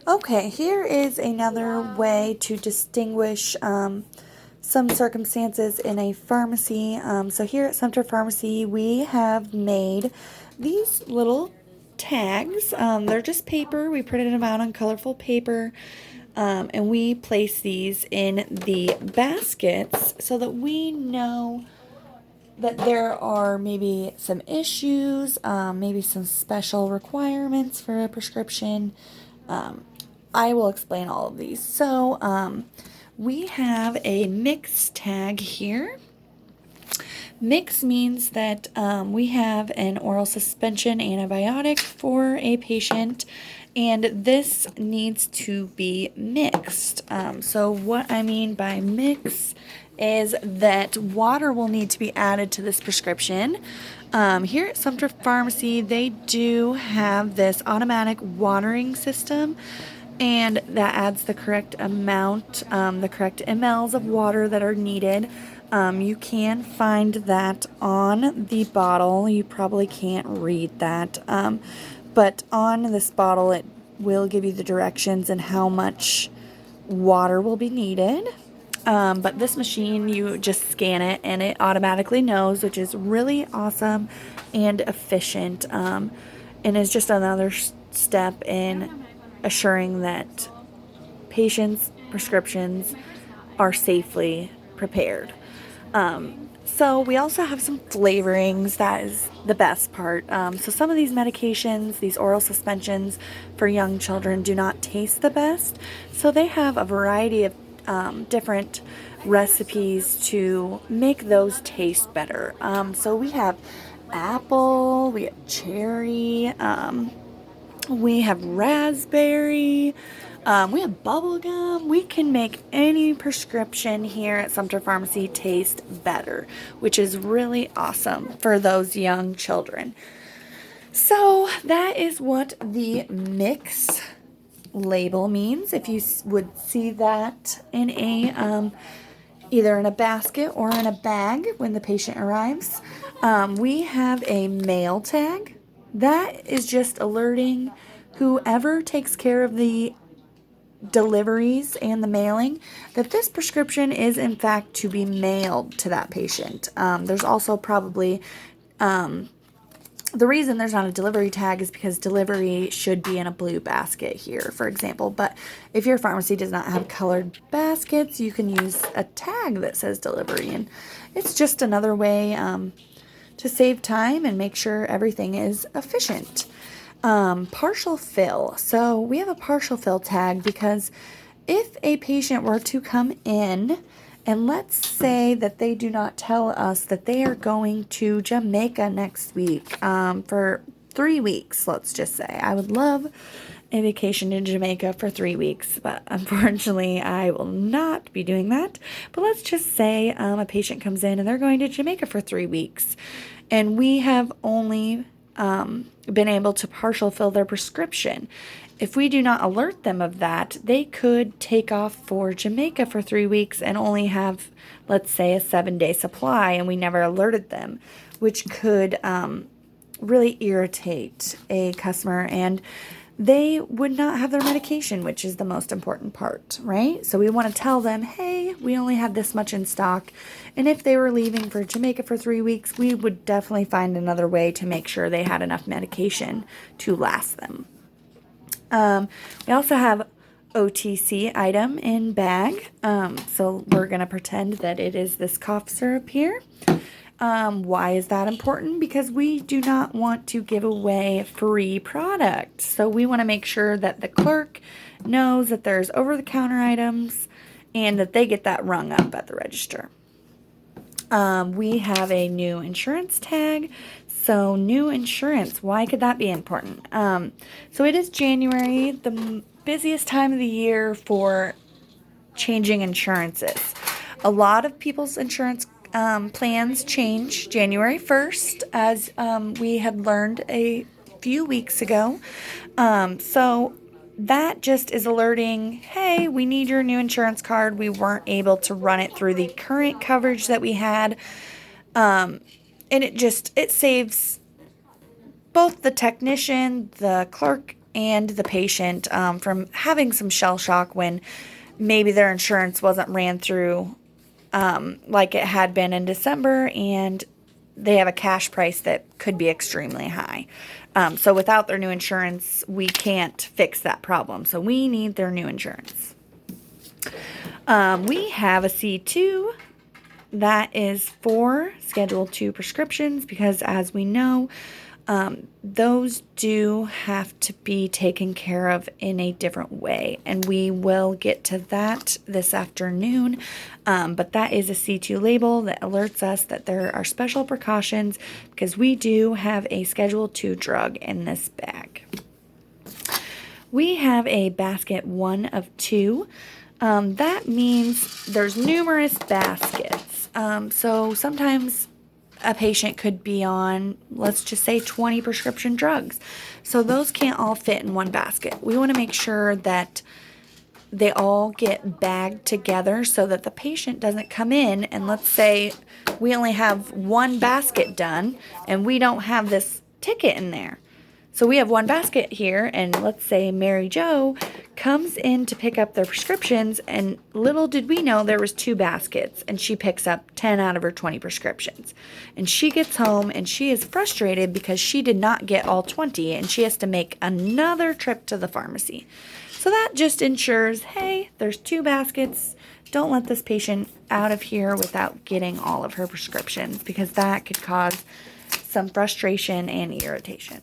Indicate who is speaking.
Speaker 1: Okay, here is another way to distinguish some circumstances in a pharmacy. So here at Sumter Pharmacy, we have made these little tags. They're just paper. We printed them out on colorful paper. And we place these in the baskets so that we know that there are maybe some issues, maybe some special requirements for a prescription. Um, I will explain all of these. So, we have a mix tag here. Mix means that we have an oral suspension antibiotic for a patient, and this needs to be mixed. So, what I mean by mix is that water will need to be added to this prescription. Here at Sumter Pharmacy, they do have this automatic watering system, and that adds the correct amount, the correct mLs of water that are needed. You can find that on the bottle. You probably can't read that, but on this bottle, it will give you the directions and how much water will be needed. But this machine, you just scan it and it automatically knows, which is really awesome and efficient, and is just another step in assuring that patients' prescriptions are safely prepared. So we also have some flavorings. That is the best part. So some of these medications, these oral suspensions for young children, do not taste the best. So they have a variety of different recipes to make those taste better. So we have apple, we have cherry, we have raspberry. We have bubble gum. We can make any prescription here at Sumter Pharmacy taste better, which is really awesome for those young children. So that is what the mix label means. If you would see that in a either in a basket or in a bag when the patient arrives. We have a mail tag. That is just alerting whoever takes care of the deliveries and the mailing that this prescription is in fact to be mailed to that patient. There's also probably the reason there's not a delivery tag is because delivery should be in a blue basket here, for example. But if your pharmacy does not have colored baskets, you can use a tag that says delivery. And it's just another way to save time and make sure everything is efficient. Partial fill. So we have a partial fill tag because if a patient were to come in and let's say that they do not tell us that they are going to Jamaica next week for 3 weeks, let's just say. I would love a vacation in Jamaica for 3 weeks, but unfortunately I will not be doing that. But let's just say a patient comes in and they're going to Jamaica for 3 weeks, and we have only been able to partial fill their prescription. If we do not alert them of that, they could take off for Jamaica for 3 weeks and only have, let's say, a 7-day supply, and we never alerted them, which could really irritate a customer, and they would not have their medication, which is the most important part, right? So we want to tell them, hey, we only have this much in stock. And if they were leaving for Jamaica for 3 weeks, we would definitely find another way to make sure they had enough medication to last them. We also have OTC item in bag. So we're going to pretend that it is this cough syrup here. Why is that important? Because we do not want to give away free product. So we want to make sure that the clerk knows that there's over-the-counter items and that they get that rung up at the register. We have a new insurance tag. So new insurance, why could that be important? So it is January, the busiest time of the year for changing insurances. A lot of people's insurance plans change January 1st, as we had learned a few weeks ago. So that just is alerting, hey, we need your new insurance card. We weren't able to run it through the current coverage that we had. And it saves both the technician, the clerk, and the patient from having some shell shock when maybe their insurance wasn't ran through like it had been in December, and they have a cash price that could be extremely high. So without their new insurance, we can't fix that problem. So we need their new insurance. We have a C2 that is for Schedule 2 prescriptions because, as we know, those do have to be taken care of in a different way, and we will get to that this afternoon. But that is a C2 label that alerts us that there are special precautions because we do have a Schedule 2 drug in this bag. We have a basket 1 of 2. That means there's numerous baskets. So sometimes a patient could be on, let's just say, 20 prescription drugs. So those can't all fit in one basket. We want to make sure that they all get bagged together so that the patient doesn't come in and, let's say we only have one basket done and we don't have this ticket in there. So we have one basket here, and let's say Mary Jo comes in to pick up their prescriptions, and little did we know there was 2 baskets, and she picks up 10 out of her 20 prescriptions. And she gets home, and she is frustrated because she did not get all 20, and she has to make another trip to the pharmacy. So that just ensures, hey, there's 2 baskets. Don't let this patient out of here without getting all of her prescriptions, because that could cause some frustration and irritation.